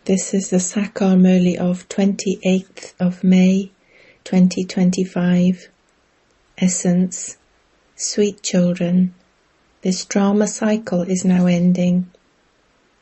This is the Sakar Murli of 28th of May 2025. Essence. Sweet children, this drama cycle is now ending.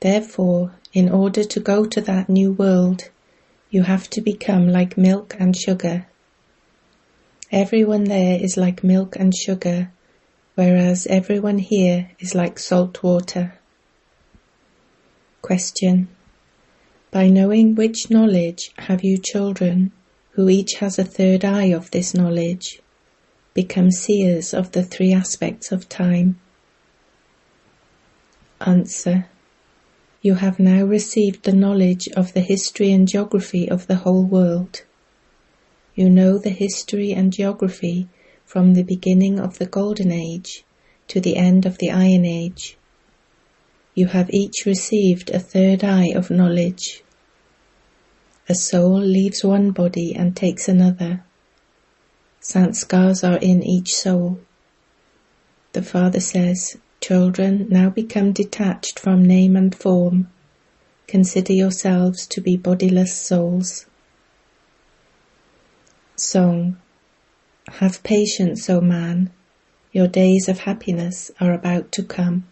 Therefore, in order to go to that new world, you have to become like milk and sugar. Everyone there is like milk and sugar, whereas everyone here is like salt water. Question. By knowing which knowledge have you children, who each has a third eye of this knowledge, become seers of the three aspects of time? Answer. You have now received the knowledge of the history and geography of the whole world. You know the history and geography from the beginning of the Golden Age to the end of the Iron Age. You have each received a third eye of knowledge. A soul leaves one body and takes another. Sanskars are in each soul. The Father says, children, now become detached from name and form. Consider yourselves to be bodiless souls. Song. Have patience, O man. Your days of happiness are about to come.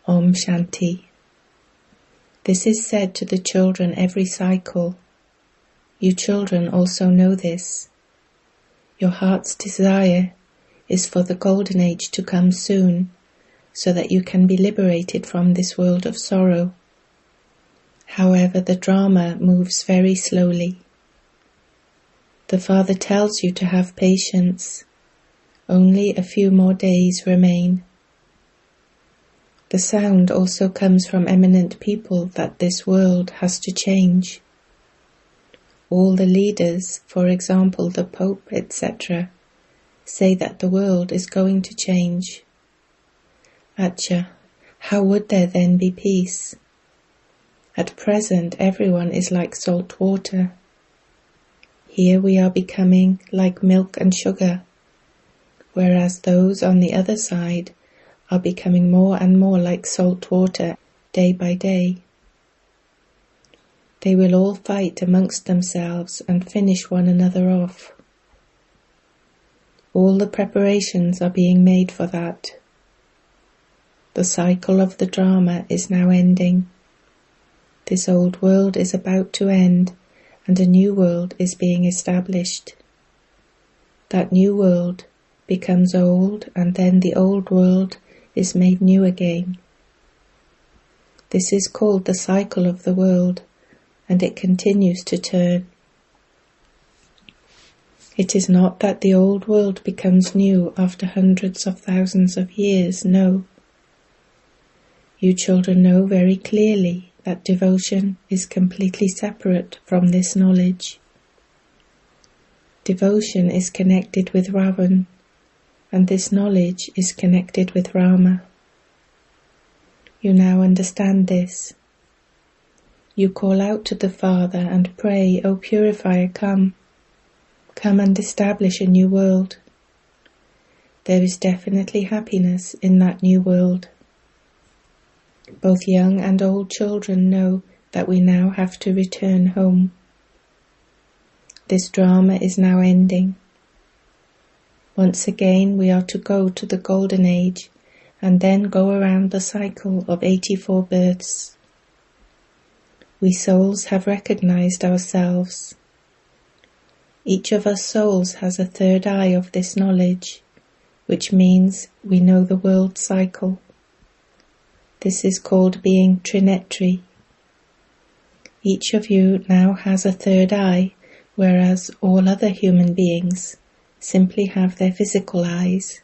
Om Shanti. This is said to the children every cycle. You children also know this. Your heart's desire is for the Golden Age to come soon, so that you can be liberated from this world of sorrow. However, the drama moves very slowly. The Father tells you to have patience. Only a few more days remain. The sound also comes from eminent people that this world has to change. All the leaders, for example the Pope, etc., say that the world is going to change. Acha, how would there then be peace? At present everyone is like salt water. Here we are becoming like milk and sugar, whereas those on the other side are becoming more and more like salt water day by day. They will all fight amongst themselves and finish one another off. All the preparations are being made for that. The cycle of the drama is now ending. This old world is about to end and a new world is being established. That new world becomes old and then the old world is made new again. This is called the cycle of the world, and it continues to turn. It is not that the old world becomes new after hundreds of thousands of years, no. You children know very clearly that devotion is completely separate from this knowledge. Devotion is connected with Ravan, and this knowledge is connected with Rama. You now understand this. You call out to the Father and pray, O Purifier, come. Come and establish a new world. There is definitely happiness in that new world. Both young and old children know that we now have to return home. This drama is now ending. Once again we are to go to the Golden Age and then go around the cycle of 84 births. We souls have recognized ourselves. Each of us souls has a third eye of this knowledge, which means we know the world cycle. This is called being Trinetri. Each of you now has a third eye, whereas all other human beings simply have their physical eyes.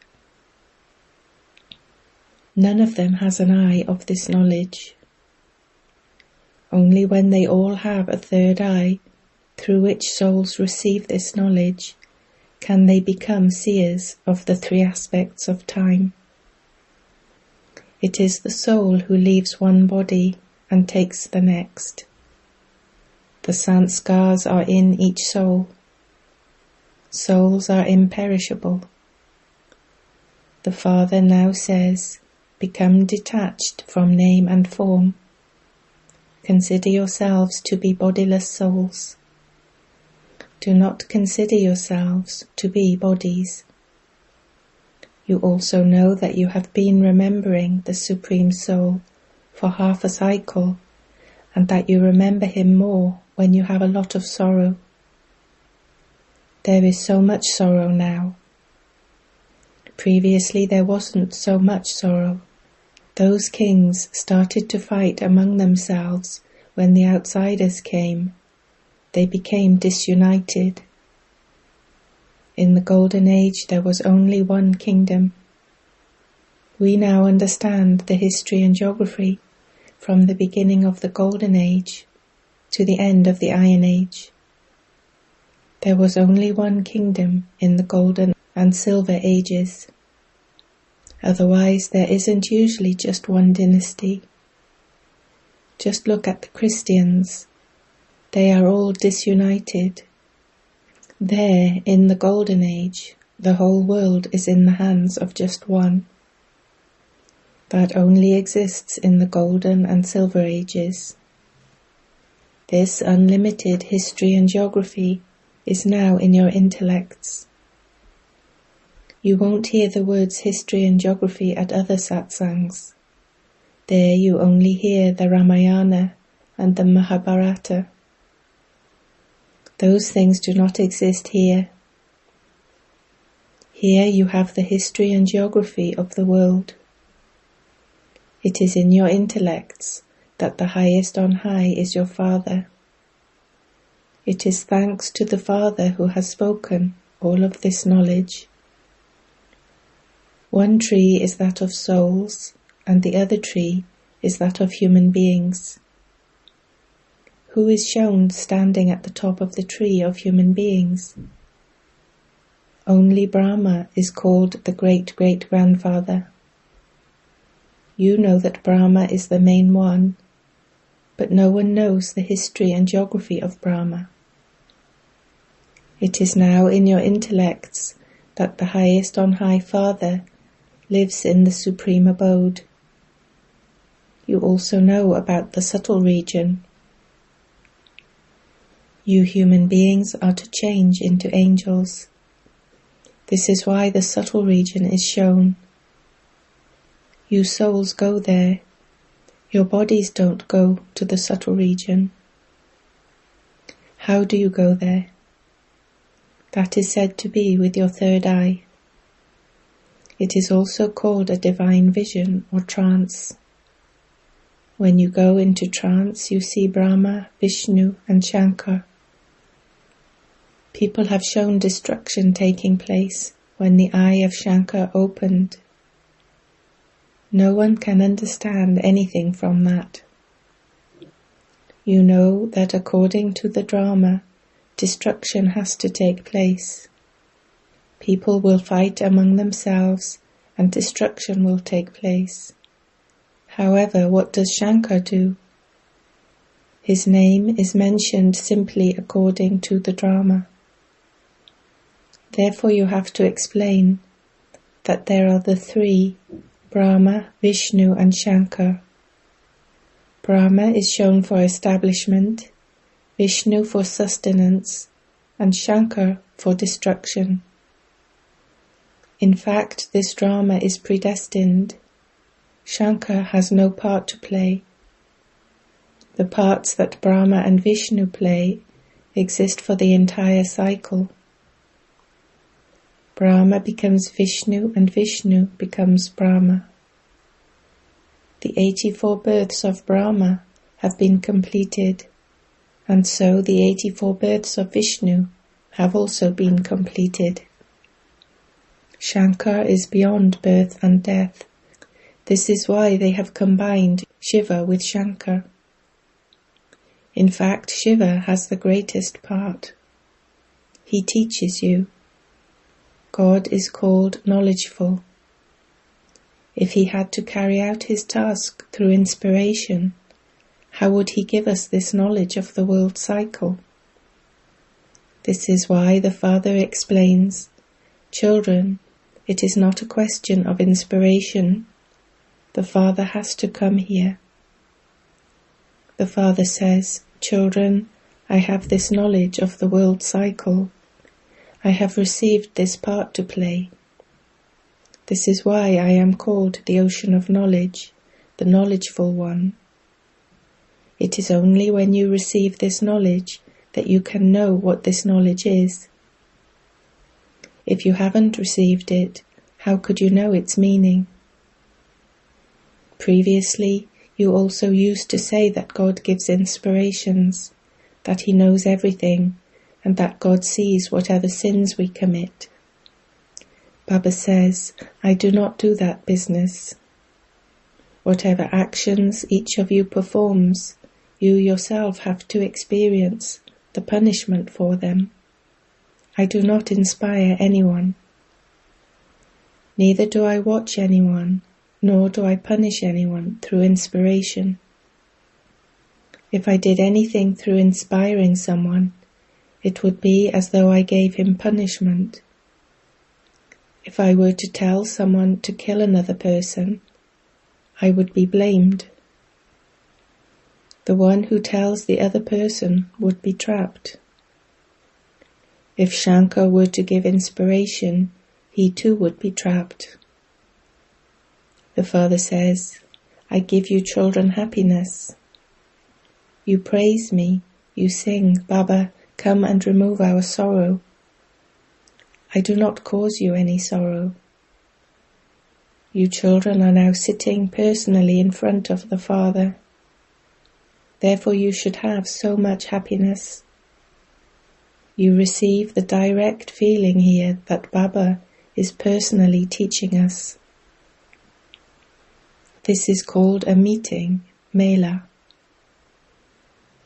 None of them has an eye of this knowledge. Only when they all have a third eye, through which souls receive this knowledge, can they become seers of the three aspects of time. It is the soul who leaves one body and takes the next. The sanskars are in each soul. Souls are imperishable. The Father now says, become detached from name and form. consider yourselves to be bodiless souls. Do not consider yourselves to be bodies. You also know that you have been remembering the Supreme Soul for half a cycle, and that you remember him more when you have a lot of sorrow. There is so much sorrow now. Previously there wasn't so much sorrow. Those kings started to fight among themselves when the outsiders came. They became disunited. In the Golden Age there was only one kingdom. We now understand the history and geography from the beginning of the Golden Age to the end of the Iron Age. There was only one kingdom in the Golden and Silver Ages. Otherwise, there isn't usually just one dynasty. Just look at the Christians. They are all disunited. There, in the Golden Age, the whole world is in the hands of just one. That only exists in the Golden and Silver Ages. This unlimited history and geography is now in your intellects. You won't hear the words history and geography at other satsangs. There you only hear the Ramayana and the Mahabharata. Those things do not exist here. Here you have the history and geography of the world. It is in your intellects that the highest on high is your Father. It is thanks to the Father who has spoken all of this knowledge. One tree is that of souls, and the other tree is that of human beings. Who is shown standing at the top of the tree of human beings? Only Brahma is called the great-great-grandfather. You know that Brahma is the main one, but no one knows the history and geography of Brahma. It is now in your intellects that the highest on high Father lives in the supreme abode. You also know about the subtle region. You human beings are to change into angels. This is why the subtle region is shown. You souls go there. Your bodies don't go to the subtle region. How do you go there? That is said to be with your third eye. It is also called a divine vision or trance. When you go into trance, you see Brahma, Vishnu, and Shankar. People have shown destruction taking place when the eye of Shankar opened. No one can understand anything from that. You know that according to the drama, destruction has to take place. People will fight among themselves and destruction will take place. However, what does Shankar do? His name is mentioned simply according to the drama. Therefore you have to explain that there are the three, Brahma, Vishnu and Shankar. Brahma is shown for establishment, Vishnu for sustenance, and Shankar for destruction. In fact, this drama is predestined. Shankar has no part to play. The parts that Brahma and Vishnu play exist for the entire cycle. Brahma becomes Vishnu and Vishnu becomes Brahma. The 84 births of Brahma have been completed, and so the 84 births of Vishnu have also been completed. Shankar is beyond birth and death. This is why they have combined Shiva with Shankar. In fact, Shiva has the greatest part. He teaches you. God is called knowledgeful. If he had to carry out his task through inspiration, how would he give us this knowledge of the world cycle? This is why the Father explains, "Children, it is not a question of inspiration. The Father has to come here. The Father says, "Children, I have this knowledge of the world cycle. I have received this part to play. This is why I am called the ocean of knowledge, the knowledgeful one. It is only when you receive this knowledge that you can know what this knowledge is. If you haven't received it, how could you know its meaning? Previously, you also used to say that God gives inspirations, that He knows everything, and that God sees whatever sins we commit. Baba says, I do not do that business. Whatever actions each of you performs, you yourself have to experience the punishment for them. I do not inspire anyone. Neither do I watch anyone, nor do I punish anyone through inspiration. If I did anything through inspiring someone, it would be as though I gave him punishment. If I were to tell someone to kill another person, I would be blamed. The one who tells the other person would be trapped. If Shankar were to give inspiration, he too would be trapped. The Father says, I give you children happiness. You praise me, you sing, Baba, come and remove our sorrow. I do not cause you any sorrow. You children are now sitting personally in front of the Father. Therefore you should have so much happiness. You receive the direct feeling here that Baba is personally teaching us. This is called a meeting, Mela.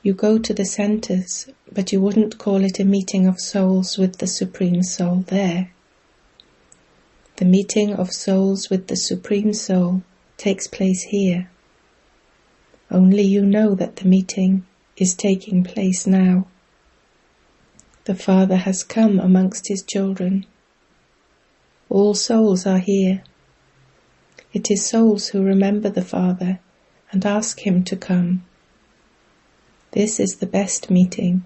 You go to the centers, but you wouldn't call it a meeting of souls with the Supreme Soul there. The meeting of souls with the Supreme Soul takes place here. Only you know that the meeting is taking place now. The Father has come amongst His children. All souls are here. It is souls who remember the Father and ask Him to come. This is the best meeting.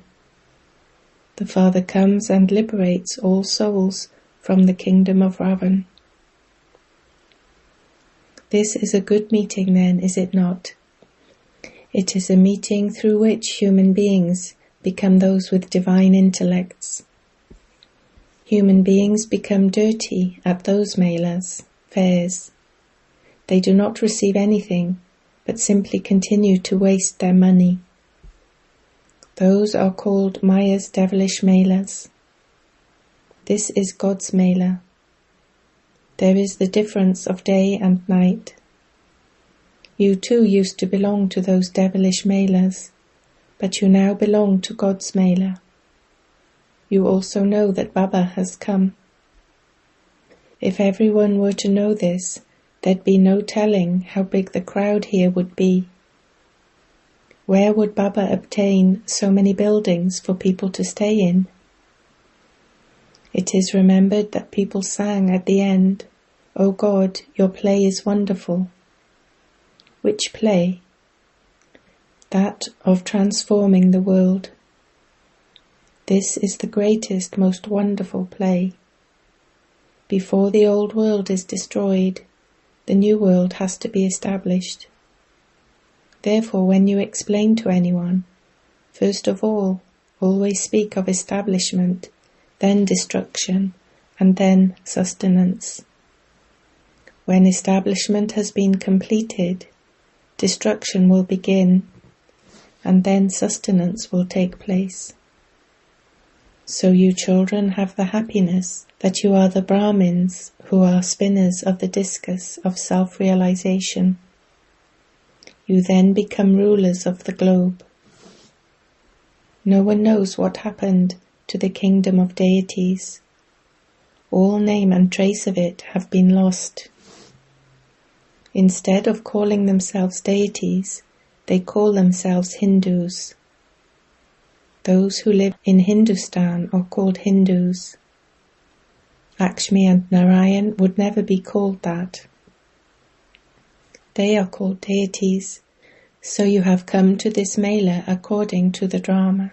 The Father comes and liberates all souls from the kingdom of Ravan. This is a good meeting then, is it not? It is a meeting through which human beings become those with divine intellects. Human beings become dirty at those melas, fairs. They do not receive anything, but simply continue to waste their money. Those are called Maya's devilish melas. This is God's mela. There is the difference of day and night. You too used to belong to those devilish melas, but you now belong to God's mela. You also know that Baba has come. If everyone were to know this, there'd be no telling how big the crowd here would be. Where would Baba obtain so many buildings for people to stay in? It is remembered that people sang at the end, O God, your play is wonderful. Which play? That of transforming the world. This is the greatest, most wonderful play. Before the old world is destroyed, the new world has to be established. Therefore, when you explain to anyone, first of all, always speak of establishment, then destruction, and then sustenance. When establishment has been completed, destruction will begin, and then sustenance will take place. So you children have the happiness that you are the Brahmins who are spinners of the discus of self-realization. You then become rulers of the globe. No one knows what happened to the kingdom of deities. All name and trace of it have been lost. Instead of calling themselves deities, they call themselves Hindus. Those who live in Hindustan are called Hindus. Lakshmi and Narayan would never be called that. They are called deities So you have come to this mela according to the drama.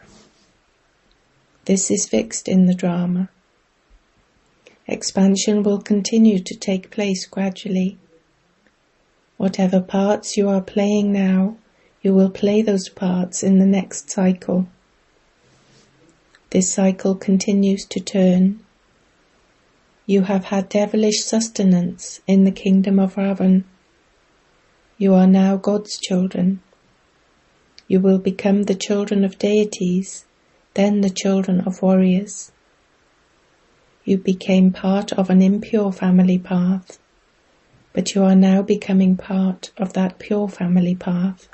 This is fixed in the drama. Expansion will continue to take place gradually. Whatever parts you are playing now, you will play those parts in the next cycle. This cycle continues to turn. You have had devilish sustenance in the kingdom of Ravan. You are now God's children. You will become the children of deities, then the children of warriors. You became part of an impure family path, but you are now becoming part of that pure family path.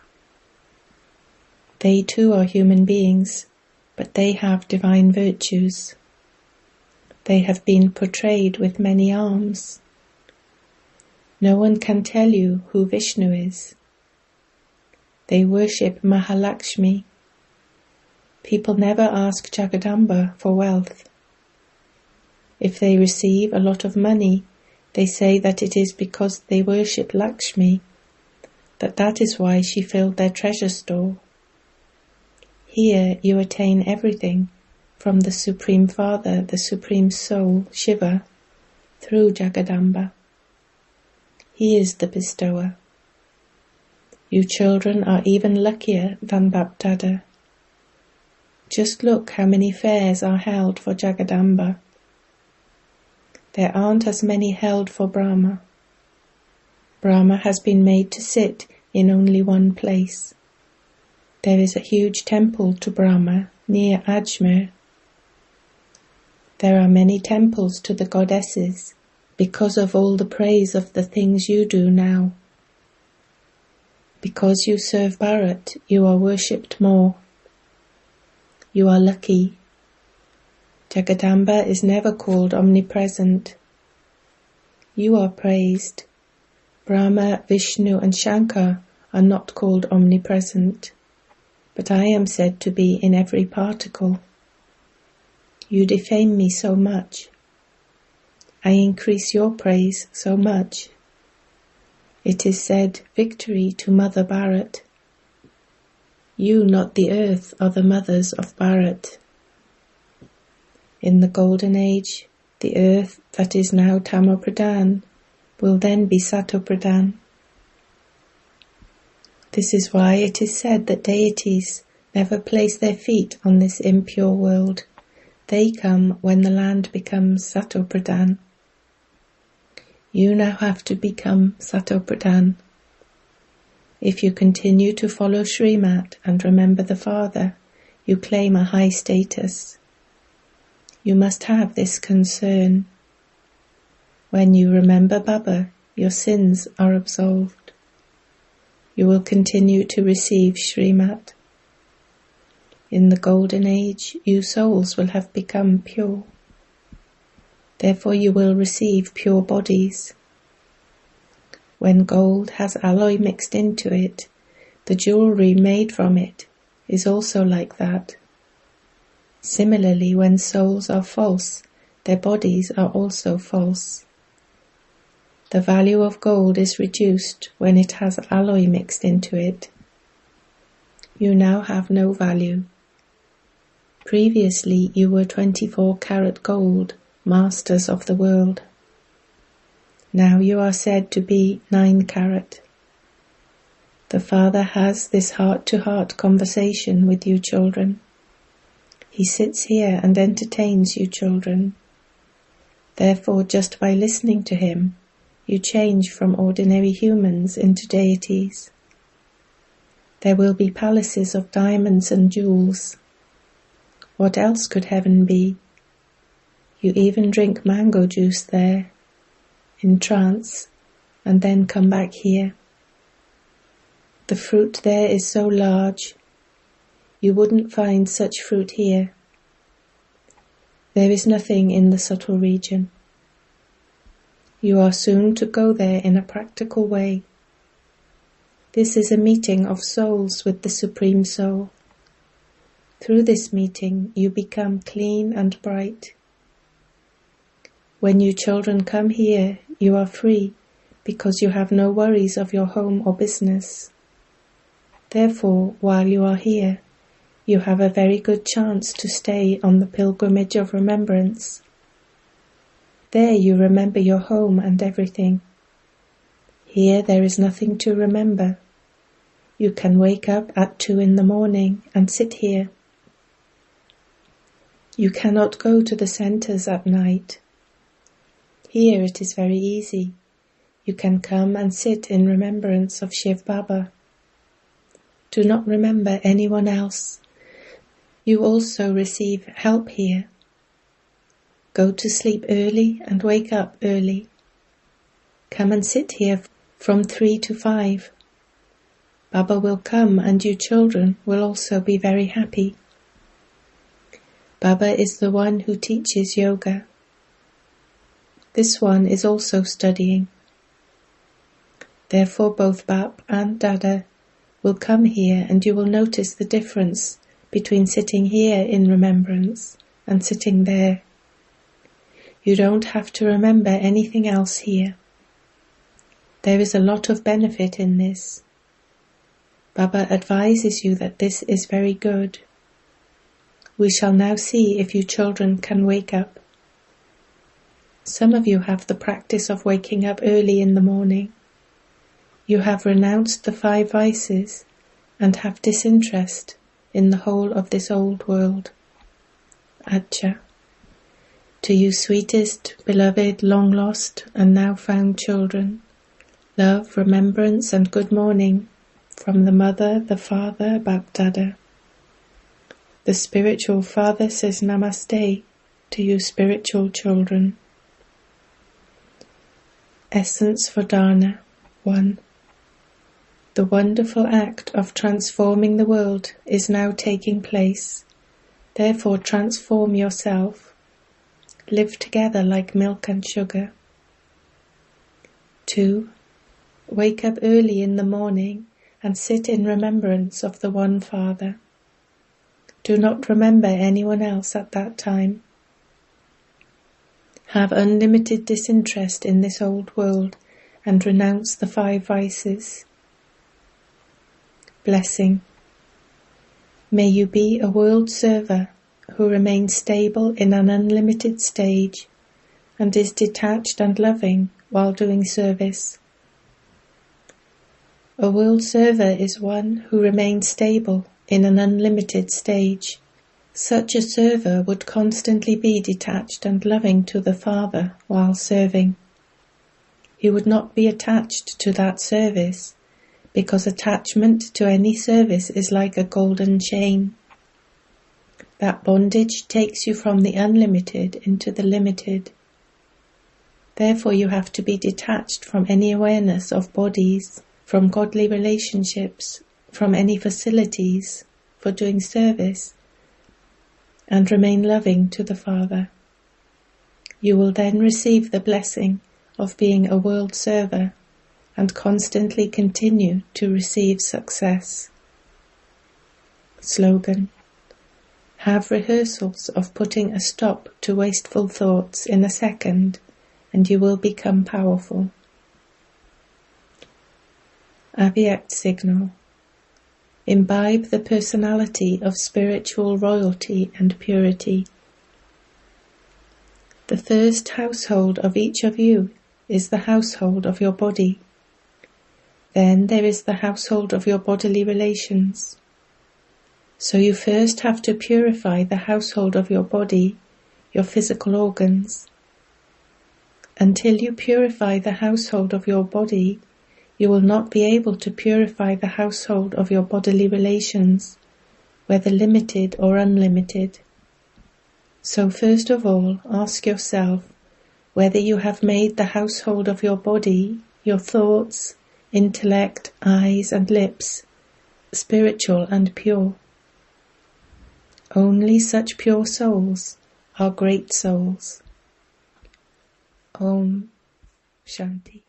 They too are human beings, but they have divine virtues. They have been portrayed with many arms. No one can tell you who Vishnu is. They worship Mahalakshmi. People never ask Jagadamba for wealth. If they receive a lot of money, they say that it is because they worship Lakshmi, that is why she filled their treasure store. Here you attain everything from the Supreme Father, the Supreme Soul, Shiva, through Jagadamba. He is the bestower. You children are even luckier than Bapdada. Just look how many fairs are held for Jagadamba. There aren't as many held for Brahma. Brahma has been made to sit in only one place. There is a huge temple to Brahma near Ajmer. There are many temples to the goddesses because of all the praise of the things you do now. Because you serve Bharat, you are worshipped more. You are lucky. Jagadamba is never called omnipresent. You are praised. Brahma, Vishnu and Shankar are not called omnipresent, but I am said to be in every particle. You defame me so much. I increase your praise so much. It is said, victory to Mother Bharat. You, not the earth, are the mothers of Bharat. In the golden age, the earth that is now Tamopradhan will then be Satopradhan. This is why it is said that deities never place their feet on this impure world. They come when the land becomes Satopradhan. You now have to become Satopradhan. If you continue to follow Srimat and remember the Father, you claim a high status. You must have this concern. When you remember Baba, your sins are absolved. You will continue to receive Srimat. In the golden age, you souls will have become pure. Therefore you will receive pure bodies. When gold has alloy mixed into it, the jewelry made from it is also like that. Similarly, when souls are false, their bodies are also false. The value of gold is reduced when it has alloy mixed into it. You now have no value. Previously you were 24-karat gold, masters of the world. Now you are said to be 9-karat. The Father has this heart-to-heart conversation with you children. He sits here and entertains you children. Therefore, just by listening to him, you change from ordinary humans into deities. There will be palaces of diamonds and jewels. What else could heaven be? You even drink mango juice there, in trance, and then come back here. The fruit there is so large, you wouldn't find such fruit here. There is nothing in the subtle region. You are soon to go there in a practical way. This is a meeting of souls with the Supreme Soul. Through this meeting, you become clean and bright. When you children come here, you are free because you have no worries of your home or business. Therefore, while you are here, you have a very good chance to stay on the pilgrimage of remembrance. There you remember your home and everything. Here there is nothing to remember. You can wake up at 2 in the morning and sit here. You cannot go to the centers at night. Here it is very easy. You can come and sit in remembrance of Shiv Baba. Do not remember anyone else. You also receive help here. Go to sleep early and wake up early. Come and sit here from 3 to 5. Baba will come and you children will also be very happy. Baba is the one who teaches yoga. This one is also studying. Therefore both Bap and Dada will come here and you will notice the difference between sitting here in remembrance and sitting there. You don't have to remember anything else here. There is a lot of benefit in this. Baba advises you that this is very good. We shall now see if you children can wake up. Some of you have the practice of waking up early in the morning. You have renounced the 5 vices and have disinterest in the whole of this old world. Acha. To you sweetest, beloved, long lost and now found children, love, remembrance and good morning from the Mother, the Father, Bap Dada. The spiritual father says Namaste to you spiritual children. Essence for Dharna 1. The wonderful act of transforming the world is now taking place. Therefore transform yourself. Live together like milk and sugar. 2. Wake up early in the morning and sit in remembrance of the one Father. Do not remember anyone else at that time. Have unlimited disinterest in this old world and renounce the 5 vices. Blessing. May you be a world server who remains stable in an unlimited stage and is detached and loving while doing service. A world server is one who remains stable in an unlimited stage. Such a server would constantly be detached and loving to the Father while serving. He would not be attached to that service, because attachment to any service is like a golden chain. That bondage takes you from the unlimited into the limited. Therefore you have to be detached from any awareness of bodies, from godly relationships, from any facilities for doing service, and remain loving to the Father. You will then receive the blessing of being a world server and constantly continue to receive success. Slogan. Have rehearsals of putting a stop to wasteful thoughts in a second, and you will become powerful. Avyak signal. Imbibe the personality of spiritual royalty and purity. The first household of each of you is the household of your body. Then there is the household of your bodily relations. So you first have to purify the household of your body, your physical organs. Until you purify the household of your body, you will not be able to purify the household of your bodily relations, whether limited or unlimited. So first of all, ask yourself whether you have made the household of your body, your thoughts, intellect, eyes and lips spiritual and pure. Only such pure souls are great souls. Om Shanti.